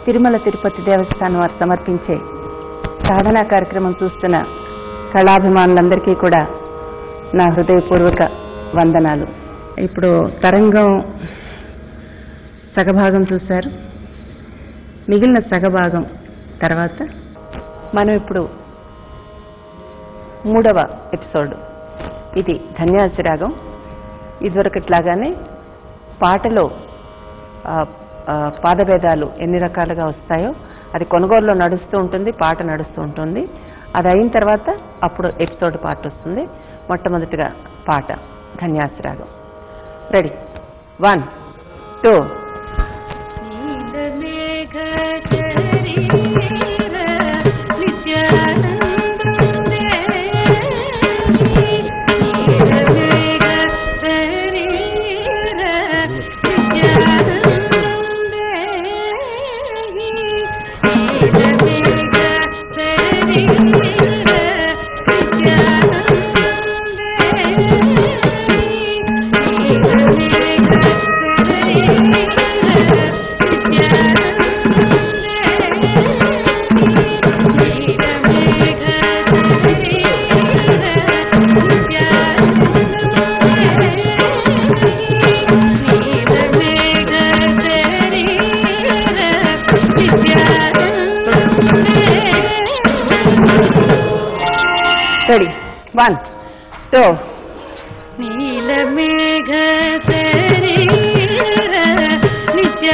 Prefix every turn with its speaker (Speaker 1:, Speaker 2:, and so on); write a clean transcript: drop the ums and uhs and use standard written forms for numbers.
Speaker 1: తిరుమల తిరుపతి దేవస్థానం వారు సమర్పించే సాధనా కార్యక్రమం చూస్తున్న కళాభిమానులందరికీ కూడా నా హృదయపూర్వక వందనాలు. ఇప్పుడు తరంగం సగభాగం చూశారు. మిగిలిన సగభాగం తర్వాత మనం ఇప్పుడు 3వ ఎపిసోడ్. ఇది ధన్యాసి రాగం. ఇదివరకట్లాగానే పాటలో పాదభేదాలు ఎన్ని రకాలుగా వస్తాయో అది కొనుగోలులో నడుస్తూ ఉంటుంది, పాట నడుస్తూ ఉంటుంది. అది అయిన తర్వాత అప్పుడు ఎపిసోడ్ పాట వస్తుంది. మొట్టమొదటిగా పాట ధన్యాసి రాగం. రెడీ, 1 2. Ready, 1 2. నీల మేఘ శరీర నిత్య